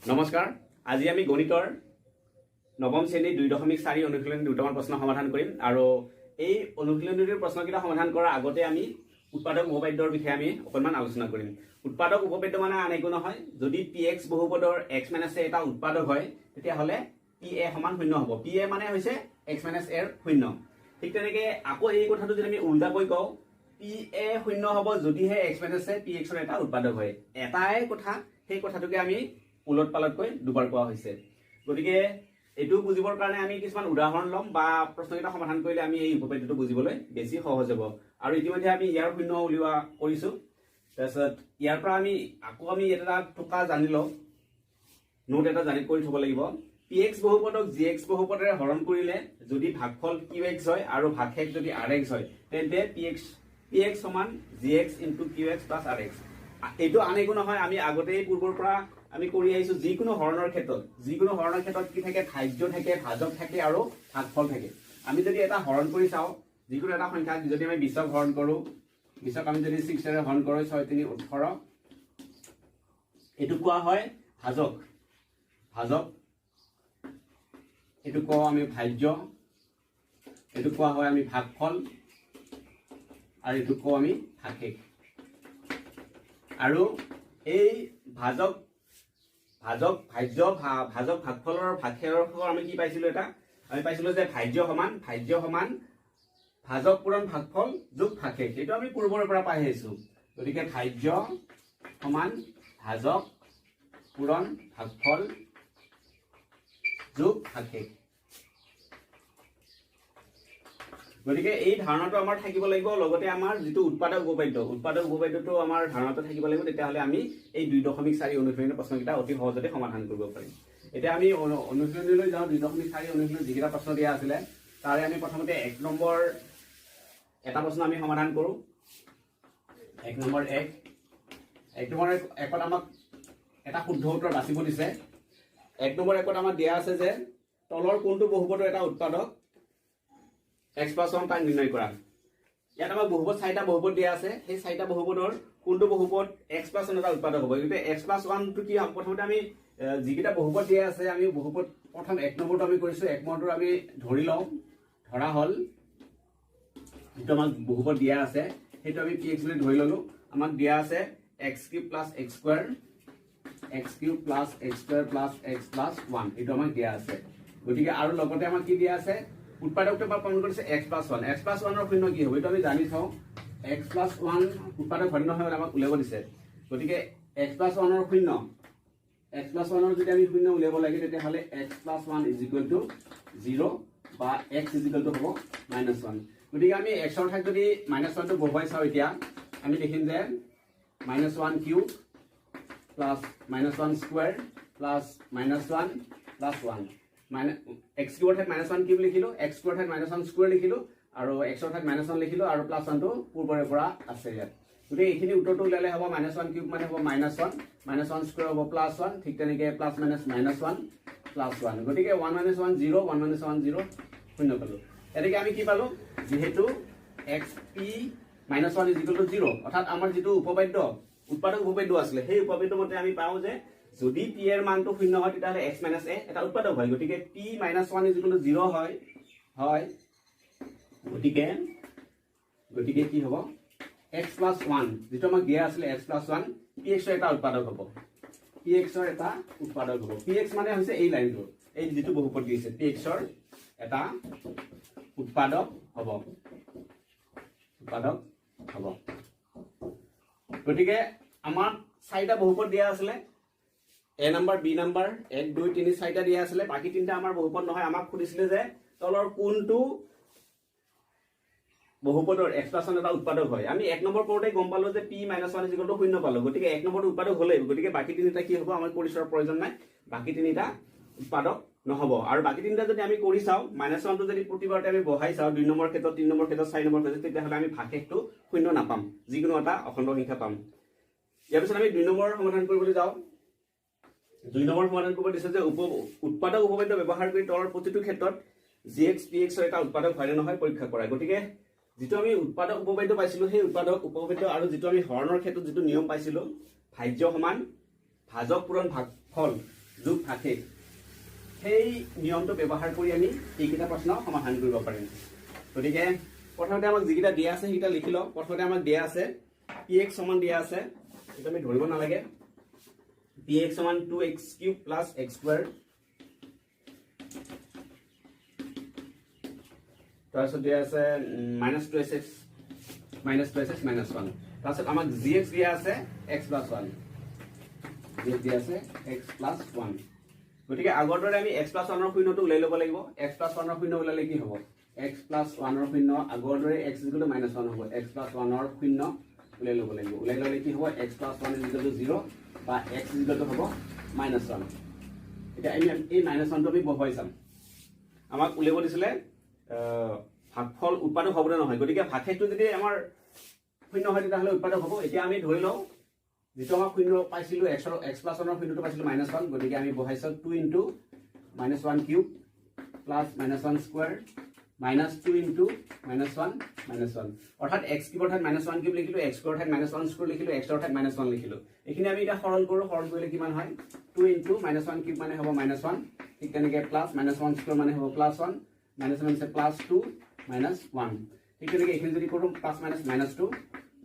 নমস্কাৰ আজি আমি গণিতৰ নৱম শ্ৰেণীৰ 2.4 অনুশীলনী দুটামান প্ৰশ্ন সমাধান কৰিম আৰু এই অনুশীলনীৰ প্ৰশ্নকেইটা সমাধান কৰাৰ আগতে আমি উৎপাদক উপপাদ্যৰ বিষয়ে আমি অকণমান আলোচনা কৰিম। উৎপাদক উপপাদ্য মানে আন একো নহয়, যদি px বহুপদৰ x - a এটা উৎপাদক হয় তেতিয়াহলে pa সমান 0 হ'ব। pa মানে হৈছে x - a ৰ 0। ঠিক তেনেকৈ আকৌ এই কথাটো যদি আমি উল্টাকৈ কওঁ pa 0 হ'ব যদিহে x - a px ৰ এটা উৎপাদক হয়। এটাই কথা, সেই কথাটোকে আমি উলট পালটকৈ দুবাৰ কোৱা হৈছে। গতিকে এইটো বুজিবৰ কাৰণে আমি কিছুমান উদাহৰণ ল'ম বা প্ৰশ্নকেইটা সমাধান কৰিলে আমি এই উপপাদ্যটো বুজিবলৈ বেছি সহজ হ'ব। আৰু ইতিমধ্যে আমি ইয়াৰ শূন্য উলিওৱা কৰিছোঁ। তাৰপিছত ইয়াৰ পৰা আকৌ আমি এটা টোকা জানি লওঁ, নোট এটা জানি কৰি থ'ব লাগিব। px বহুপদক gx বহুপদৰে হৰণ কৰিলে যদি ভাগফল qx হয় আৰু ভাগশেষ যদি rx হয় তেন্তে px সমান gx into qx plus rx। এইটো আন একো নহয়, আমি আগতেই পূৰ্বৰ পৰা আমি কৰি আহিছো। যিকোনো হৰণৰ ক্ষেত্ৰত কি থাকে, ধাৰ্য থাকে, ভাজক থাকে আৰু ভাগফল থাকে। আমি যদি এটা হৰণ কৰি চাওঁ, যিকোনো এটা সংখ্যা যদি আমি 20ক হৰণ কৰোঁ, 20ক আমি যদি 6ৰে হৰণ কৰোঁ 6 3 18, এইটো কোৱা হয় ভাজক। এইটো কোৱা আমি ধাৰ্য, এইটো কোৱা হয় আমি ভাগফল আৰু এইটো কোৱা আমি ভাগশেষ। আৰু এই ভাজক ভাগফলৰ ভাগশেষৰ আমি কি পাইছিলো, আমি পাইছিলো যে ভাজ্য সমান ভাজক পূৰণ ভাগফল যোগ ভাগশেষ। এইটো আমি পূৰ্বৰ পৰা পাই আহিছো। গতিকে ভাজ্য সমান ভাজক পূৰণ ভাগফল যোগ ভাগশেষ। গতিকে এই ধাৰণাটো আমাৰ থাকিব লাগিব, লগতে আমাৰ যিটো উৎপাদক উপপাদ্যটো আমাৰ ধাৰণাটো থাকিব লাগিব। তেতিয়াহ'লে আমি এই 2.4 অনুশীলনীৰ প্ৰশ্নকেইটা অতি সহজতে সমাধান কৰিব পাৰিম। এতিয়া আমি অনুশীলনীলৈ যাওঁ। 2.4 অনুশীলনী যিকেইটা প্ৰশ্ন দিয়া আছিলে তাৰে আমি প্ৰথমতে 1 নম্বৰ এটা প্ৰশ্ন আমি সমাধান কৰোঁ। 1 নম্বৰ 1ত আমাক এটা শুদ্ধ উত্তৰ বাছিব দিছে। 1 নম্বৰ 1ত আমাক দিয়া আছে যে তলৰ কোনটো বহুপদৰ এটা উৎপাদক x + 1 তাক নিৰ্ণয় কৰা। ইয়াত আমাক চাৰিটা বহুপদ দিয়া আছে। সেই চাৰিটা বহুপদৰ কোনটো বহুপদ x + 1 এটা উৎপাদক হ'ব। গতিকে x + 1টো কি হ'ব, প্ৰথমতে আমি যিকেইটা বহুপদ দিয়া আছে আমি বহুপদ প্ৰথম 1 নম্বৰটো আমি কৰিছোঁ। 1 নম্বৰটো আমি ধৰা হ'ল যিটো আমাক বহুপদ দিয়া আছে সেইটো আমি px বুলি ধৰি ল'লো। আমাক দিয়া আছে x³ + x² + x + 1, এইটো আমাক দিয়া আছে। গতিকে আৰু লগতে আমাক কি দিয়া আছে, উৎপাদকটো প্ৰমাণ কৰিছে x + 1। x + 1ৰ শূন্য কি হ'ব এইটো আমি জানি থওঁ। x + 1 উৎপাদক হয় নহয় আমাক উলিয়াব দিছে। গতিকে x + 1ৰ শূন্য, যদি আমি শূন্য উলিয়াব লাগে তেতিয়াহ'লে x + 1 = 0 বা x হ'ব -1। গতিকে আমি x ৰ ঠাইত যদি -1টো বহুৱাই চাওঁ, এতিয়া আমি দেখিম যে -1³ + -1² + -1 x³ ৰ ঠাইত -1³ লিখিলো, x² ৰ ঠাইত -1² লিখিলো আৰু x ৰ ঠাইত -1 লিখিলো আৰু +1টো পূৰ্বৰে পৰা আছে ইয়াত। গতিকে এইখিনি উত্তৰটো উলিয়ালে হ'ব -1³ মানে হ'ব -1, -1² হ'ব +1, ঠিক তেনেকৈ +- -1 +1। গতিকে 1 - 1 0, 1 - 1 0, শূন্য পালোঁ। এনেকৈ আমি কি পালোঁ, যিহেতু xp - 1 = 0, অৰ্থাৎ আমাৰ যিটো উৎপাদক উপপাদ্য আছিলে সেই উপপাদ্য মতে আমি পাওঁ যে যদি p এর মানটো 0 হয় তেতিয়াহ'লে x - a এটা উৎপাদক হয়। গতিকে p - 1 = 0 হয়। গতিকে কি হ'ব, x + 1 যিটো আমাক দিয়া আছিলে x + 1 px ৰ এটা উৎপাদক হ'ব। px মানে হৈছে এই লাইনটো, এই যিটো বহুপদ দিছে px ৰ এটা উৎপাদক হ'ব। গতিকে আমাৰ চাৰিটা বহুপদ দিয়া আছিলে, a নম্বৰ, b নম্বৰ, 1 2 3 4টা দিয়া আছিলে। বাকী তিনিটা আমাৰ বহুপদ নহয়। আমাক সুধিছিলে যে তলৰ কোনটো বহুপদৰ x + 1 এটা উৎপাদক হয়। আমি 1 নম্বৰ কৰোঁতে গম পালো যে p - 1 = 0 পালো। গতিকে 1 নম্বৰটো উৎপাদক হ'লেই। গতিকে বাকী তিনিটা কি হ'ব, আমাৰ পৰিচয়ৰ প্ৰয়োজন নাই, বাকী তিনিটা উৎপাদক নহ'ব। আৰু বাকী তিনিটা যদি আমি কৰি চাওঁ, -1টো যদি প্ৰতিবাৰতে আমি বহাই চাওঁ 2 নম্বৰ ক্ষেত্ৰত, 3 নম্বৰ ক্ষেত্ৰত, 4 নম্বৰ ক্ষেত্ৰত, তেতিয়াহ'লে আমি ভাগশেষটো 0 নাপাম, যিকোনো এটা অখণ্ড সংখ্যা পাম। ইয়াৰ পিছত আমি 2 নম্বৰ সমাধান কৰিবলৈ যাওঁ। 2 নম্বৰ সমাধান কৰিব দিছে যে উৎপাদক উপপাদ্য ব্যৱহাৰ কৰি তলৰ প্ৰতিটো ক্ষেত্ৰত gx px ৰ এটা উৎপাদক হয় নে নহয় পৰীক্ষা কৰা। গতিকে যিটো আমি উৎপাদক উপপাদ্য পাইছিলো সেই উৎপাদক উপপাদ্য আৰু যিটো আমি হৰণৰ ক্ষেত্ৰত যিটো নিয়ম পাইছিলো, ভাজ্য সমান ভাজক পূৰণ ভাগফল যোগ ভাগশেষ সেই নিয়মটো ব্যৱহাৰ কৰি আমি এইকেইটা প্ৰশ্ন সমাধান কৰিব পাৰিম গতিকে প্ৰথমতে আমাক যিকেইটা দিয়া আছে সেইকেইটা লিখি লওঁ প্ৰথমতে আমাক দিয়া আছে px সমান দিয়া আছে এটা আমি ধৰিব নালাগে px সমান 2x³ + x² তাৰপিছত দিয়া আছে -2x -1 তাৰপিছত আমাক gx দিয়া আছে x + 1 gx দিয়া আছে x + 1 গতিকে আগৰ দৰে আমি x + 1 ৰ শূন্যটো উলাই ল'ব লাগিব x + 1 ৰ শূন্য উলালে কি হ'ব x + 1 ৰ শূন্য আগৰ দৰে x = -1 হ'ব x + 1 ৰ শূন্য উলাই ল'ব লাগিব উলাই ল'লে কি হ'ব x + 1 = 0 বা x = হ'ব -1 এটা আমি এই -1 টো আমি বহাই চাম আমাক উলিয়াব দিছিলে ভাগফল উৎপাদক হ'ব নহয় গতিকে ভাগশেষটো যদি আমাৰ শূন্য হয় তেতিয়াহ'লে উৎপাদক হ'ব এতিয়া আমি ধৰি লওঁ যেটো আমাৰ শূন্য পাইছিলো x + 1 ৰ শূন্যটো পাইছিলো -1 গতিকে আমি বহাইছো 2 * -1³ + -1² -2 * -1 অৰ্থাৎ x³ অৰ্থাৎ -1³ লিখিলো x² অৰ্থাৎ -1² লিখিলো x অৰ্থাৎ -1 লিখিলো এখিনি আমি এটা সৰল কৰো সৰল কৰিলে কিমান হয় 2 * -1³ মানে হ'ব -1 ঠিক তেনেকে প্লাস -1² মানে হ'ব +1 -1 আছে +2 -1 ঠিক তেনেকে এখিনি যদি কৰো +- -2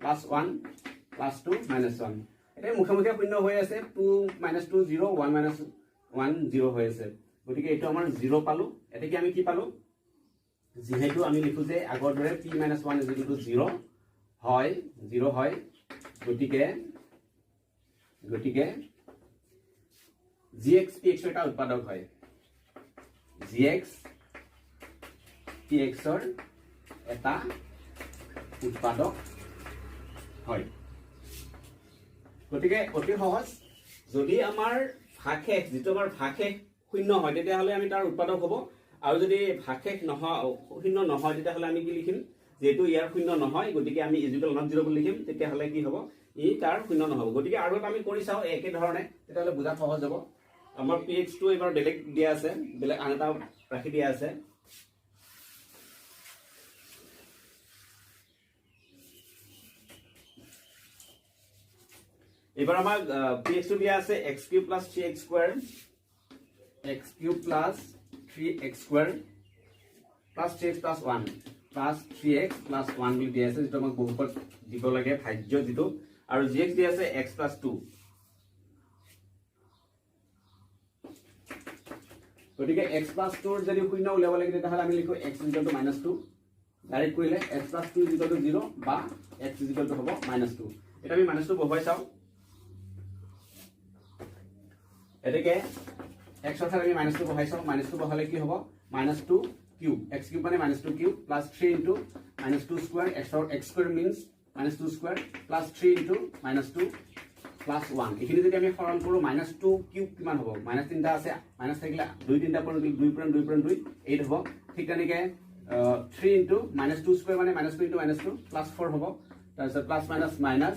+1 +2 -1 এটা মুখমুখি শূন্য হৈ আছে 2 - 2 0 1 - 1 0 হৈ আছে গতিকে এটো আমাৰ 0 পালো এটা কি আমি কি পালো যেহেতু আমি লিখো যে আগৰ দৰে p - 1 = 0 হয় 0 হয় গতিকে gx px এটা উৎপাদক হয় gx px ৰ এটা উৎপাদক হয় গতিকে অতি সহজ যদি আমাৰ ভাগশেষ যেটো আমাৰ ভাগশেষ শূন্য হয় তেতিয়াহ'লে আমি তাৰ উৎপাদক হ'ব আৰু যদি ভাগশেষ নহয় শূন্য নহয় তেতিয়াহ'লে আমি কি লিখিম যেটো ইয়াৰ শূন্য নহয় গতিকে আমি =0 বুলি লিখিম তেতিয়াহ'লে কি হ'ব ই তাৰ শূন্য নহব গতিকে আৰু আমি কৰি চাও একে ধৰণে তেতিয়াহ'লে বুজা সহজ হ'ব আমাৰ px টো এবাৰ বেলেগ দিয়া আছে বেলেগ আন এটা ৰাখি দিয়া আছে এবাৰ আমাৰ px টো দিয়া আছে x³ + 3x² x³ + 3x² + 3x + 1 + 3x + 1 বুলি দিয়া আছে যেটো আমাক বহুপদ দিব লাগে ভাজ্য যেটো আৰু gx দিয়া আছে x + 2 গতিকে x + 2 ৰ যদি শূন্য উলিয়াব লাগে তেতিয়াহ'লে আমি লিখো x = -2 ডাইৰেক্ট কৰিলে x + 2 = 0 বা x = হ'ব -2 এটা আমি -2 বহাই চাও এটাকে x অৰ্থাৎ আমি -2 বহাই চাও -2 বহালে কি হ'ব -2³ x³ মানে -2³ + 3 * -2² x² means -2² + 3 * -2 + 1 এখিনি যদি আমি সৰল কৰো -2³ কিমান হ'ব -3 আছে মাইনাস থাকিলে 2 3টা পৰা 2 পৰা 2 পৰা 2 8 হ'ব ঠিক তেনেকে 3 * -2² মানে -2 * -2 + 4 হ'ব তাৰপিছত প্লাস মাইনাস মাইনাস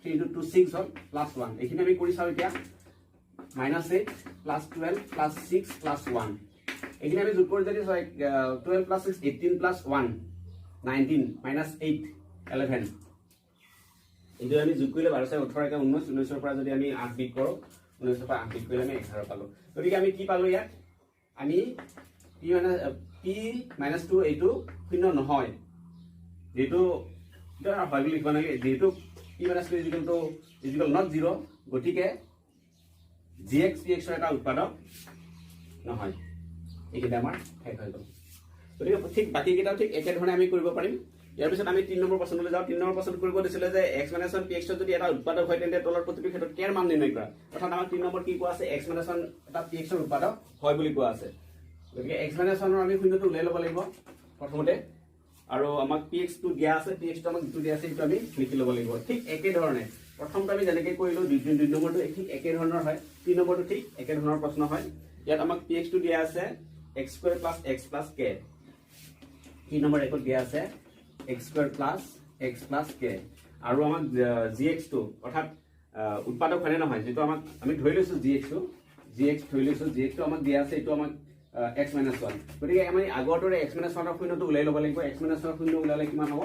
3 * 2 6 হ'ল +1 এখিনি আমি কৰি চাও এতিয়া -8 + 12 + 6 + 1 এখিনি আমি যোগ কৰি যদি 12 + 6 18 + 1 19 -8 11 এটো আমি যোগ কৰিলে 12 * 18 19 19 ৰ পৰা যদি আমি 8 বিট কৰো 19 ৰ পৰা 8 বিট কৰিলে আমি 11 পালো গতিকে আমি কি পালো ইয়াত আমি p - 2 এইটো শূন্য নহয় যেটো এটা হয় বুলি লিখব নালাগে যেটো p - 2 = not 0 গতিকে gx px ৰ এটা উৎপাদক নহয় এইকেইটা আমাৰ শেষ হৈ গ'ল গতিকে ঠিক বাকি কেইটাও ঠিক একে ধৰণে আমি কৰিব পাৰিম ইয়াৰ পিছত আমি 3 নম্বৰ প্ৰশ্নলৈ যাও 3 নম্বৰ প্ৰশ্ন কৰিব দিছিলে যে x - 1 px যদি এটা উৎপাদক হয় তেন্তে তলৰ প্ৰতিটো ক্ষেত্ৰত কেৰ মান নিৰ্ণয় কৰা অৰ্থাৎ আমাৰ 3 নম্বৰ কি কোৱা আছে x - 1 এটা px ৰ উৎপাদক হয় বুলি কোৱা আছে গতিকে x - 1 ৰ আমি শূন্যটো উলাই ল'ব লাগিব প্ৰথমতে আৰু আমাক px টো দিয়া আছে px টো আমাক দিয়া আছে এটো আমি লিখি ল'ব লাগিব ঠিক একে ধৰণে প্ৰথমটো আমি যেনেকৈ কৰিলো 2 নম্বৰটো ঠিক একে ধৰণৰ হয় 3 নম্বৰটো ঠিক একে ধৰণৰ প্ৰশ্ন হয় ইয়াত আমাক px টো দিয়া আছে x² + x + k 3 নম্বৰ একত দিয়া আছে x² + x + k আৰু আমাক gx টো অৰ্থাৎ উৎপাদক হয় নহয় যেটো আমাক আমি ধৰি লৈছো gx ধৰি লৈছো gx টো আমাক দিয়া আছে এটো আমাক x - 1 গতিকে আমি আগৰ দৰে x - 1 ৰ শূন্যটো উলাই ল'ব লাগিব x - 1 ৰ শূন্য উলালে কিমান হ'ব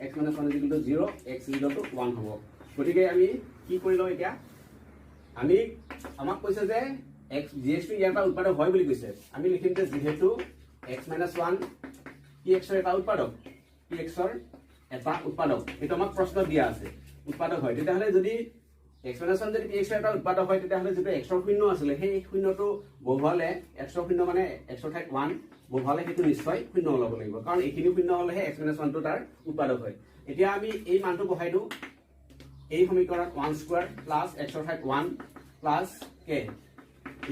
x - 1 = 0 x = 1 হ'ব গতিকে আমি কি কৰিলো এতিয়া আমি আমাক কৈছে যে টো ইয়াৰ পৰা উৎপাদক হয় বুলি কৈছে আমি লিখিম যে যেহেতু x - 1 px ৰ এটা উৎপাদক px ৰ এটা উৎপাদক এটা আমাক প্ৰশ্ন দিয়া আছে উৎপাদক হয় তেতিয়াহলে যদি x - 1 যদি px ৰ এটা উৎপাদক হয় তেতিয়াহলে যেটো x ৰ শূন্য আছিল সেই শূন্যটো বহুৱালে x ৰ শূন্য মানে x ৰ ঠাইত 1 বহুৱালে সেইটো নিশ্চয় শূন্য হ'ব লাগিব কাৰণ এইখিনি শূন্য হলেহে x - 1 টো তাৰ উৎপাদক হয় এতিয়া আমি এই মানটো বহাই দিও এই সমীকৰণ 1 স্কয়াৰ প্লাস x ৰ ঠাইত 1 প্লাস k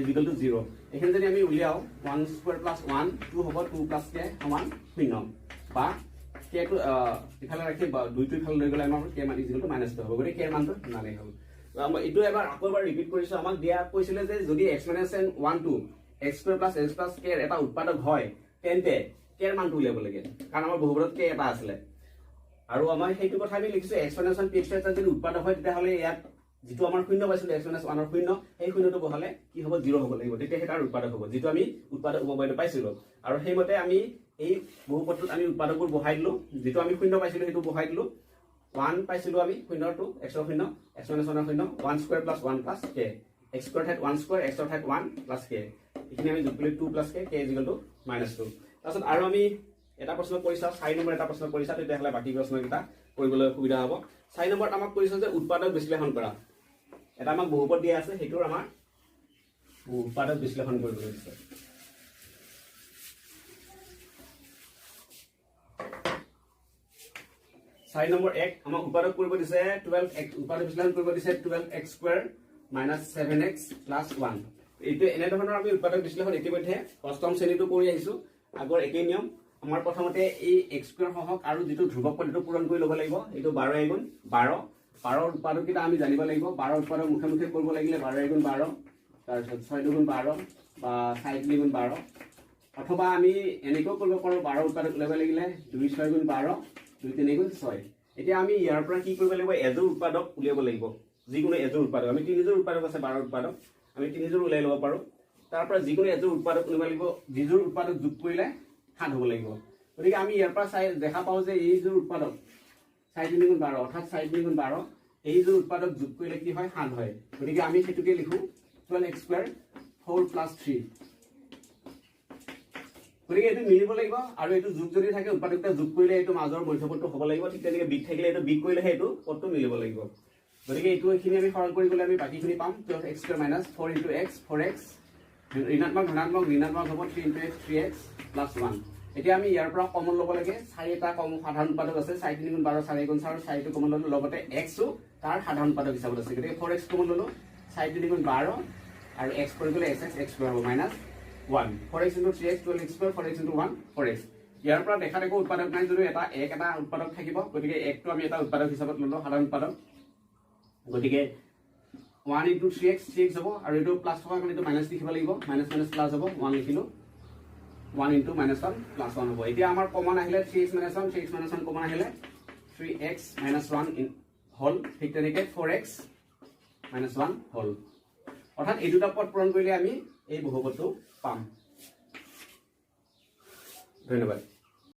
ইকুয়াল টু 0 এখানে যদি আমি উলিয়াও 1 স্কয়ার প্লাস 1 2 হ'ব 2 প্লাস k সমান 0 বা k টো ইফালে ৰাখি 2 টো ইফালে লৈ গলে আমাৰ k মান ইকুয়াল টু -2 হ'ব গতি k মানটো নালে হ'ল আমি এটো এবাৰ আকৌ এবাৰ ৰিপিট কৰিছো আমাক দিয়া কৈছিলে যে যদি x - 1 টো x square plus x plus k এটা উৎপাদক হয় তেন্তে k এর মানটো উলিয়াব লাগে কাৰণ আমাৰ বহুপদত k এটা আছিল আৰু আমাৰ সেইটো কথা আমি লিখিছো x - 1 px এটা যদি উৎপাদক হয় তেতিয়াহলে ইয়াত যেটো আমাৰ শূন্য পাইছিল x - 1 ৰ শূন্য এই শূন্যটো বহালে কি হ'ব 0 হ'ব লাগিব তেতিয়া হেটাৰ উৎপাদক হ'ব যেটো আমি উৎপাদক উপপাদ্য পাইছিল আৰু সেইমতে আমি এই বহুপদটোত আমি উৎপাদকবোৰ বহাই দিলো যেটো আমি শূন্য পাইছিল হেতু বহাই দিলো 1 পাইছিল আমি শূন্যটো x ৰ শূন্য x - 1 ৰ শূন্য 1 square plus 1 plus k x square ঠাইত 1 স্কয়াৰ x ৰ ঠাইত 1 প্লাস k এখিনি আমি যোগ কৰিলে 2 প্লাস k k = -2 তাৰছত আৰু আমি এটা প্ৰশ্ন কৰিছা 4 নম্বৰ এটা প্ৰশ্ন কৰিছা তেতিয়াহলে বাকি প্ৰশ্নকিটা কৰিবলৈ সুবিধা হ'ব 4 নম্বৰত আমাক কৰিছে যে উৎপাদক বিশ্লেষণ কৰা এটা আমাক বহুপদ দিয়া আছে হেতুৰ আমাৰ উৎপাদক বিশ্লেষণ কৰিব দিছে 4 নম্বৰ 1 আমাক উৎপাদক কৰিব দিছে 12x উৎপাদক বিশ্লেষণ কৰিব দিছে 12x স্কয়াৰ - 7x + 1 এইটো এনে ধৰণৰ আমি উৎপাদক বিশ্লেষণ ইতিমধ্যে অষ্টম শ্ৰেণীটো কৰি আহিছো আগৰ একেই নিয়ম আমাৰ প্ৰথমতে এই x স্কয়াৰ সহক আৰু যেটো ধ্ৰুৱক পদটো পূৰণ কৰি ল'ব লাগিব এইটো 12 * 12 12 উৎপাদক কিটা আমি জানিব লাগিব 12 উৎপাদক মুখে মুখে কৰিব লাগিলে 12 * 12 তাৰপিছত 6 * 12 বা 7 * 12 অথবা আমি এনেকৈ কৰিব পাৰো 12 উৎপাদক ল'ব লাগিলে 2 6 * 12 2 3 * 6 এতিয়া আমি ইয়াৰ পৰা কি কৰিব লাগিব এজোৰ উৎপাদক উলিয়াব লাগিব যিকোনো এজোৰ উৎপাদক আমি তিনিজোৰ উৎপাদক আছে 12 উৎপাদক আমি তিনিজোৰ উলাই ল'ব পাৰো তাৰ পৰা যিকোনো এজোৰ উৎপাদক উলিয়াব লাগিব যিজোৰ উৎপাদক যোগ কৰিলে 7 হ'ব লাগিব গতিকে আমি ইয়াৰ পৰা চাই দেখা পাও যে এই জোৰ উৎপাদক 4 * 12 অৰ্থাৎ 4 * 12 এই জোৰ উৎপাদক যোগ কৰিলে কি হয় 7 হয় গতিকে আমি সেটুকে লিখো 12x স্কয়াৰ 4 + 3 গতিকে এটো মিলিব লাগিব আৰু এটো যোগ যদি থাকে উৎপাদকটা যোগ কৰিলে এটো মাজৰ মধ্যপদটো হ'ব লাগিব ঠিক তেনেকৈ বিগ থাকিলে এটো বিগ কৰিলে এটো পদটো মিলিব লাগিব গতিকে এটো এখিনি আমি সৰল কৰি গলে আমি বাকিখিনি পাম 12x স্কয়াৰ - 4 * x 4x ঋণাত্মক ধনাত্মক ঋণাত্মক হ'ব 3 * x 3x + 1 এতিয়া আমি ইয়াৰ পৰা কমন ল'ব লাগে 4 এটা কম সাধাৰণ উৎপাদক আছে 4 * 3 * 12 4 * 4 4 টো কমন ল'লো লগতে x ও তাৰ সাধাৰণ উৎপাদক হিচাপত আছে গতিকে 4x কমন ল'লো 4 * 3 * 12 আৰু x কৰি গলে x স্কয়াৰ হ'ব -1 4x * 3x 12x square 4x * 1 4x ইয়াৰ পৰা দেখা দেখো উৎপাদক নাই যদি এটা এটা উৎপাদক থাকিব গতিকে একটো আমি এটা উৎপাদক হিচাপত ল'লো সাধাৰণ উৎপাদক গতিকে 1 * 3x 3x হ'ব আৰু এটো প্লাস থকা কাৰণ এটো মাইনাস লিখিব লাগিব মাইনাস মাইনাস প্লাস হ'ব 1 লিখিলো 1 * -1 + 1 হ'ব এতিয়া আমাৰ কমন আহিলে 3x - 1 3x - 1 কমন আহিলে 3x - 1 হল ঠিক তেনেকৈ 4x - 1 হল অৰ্থাৎ এই দুটা পদ পূৰণ কৰিলে আমি এই বহুপদটো পাম ধন্যবাদ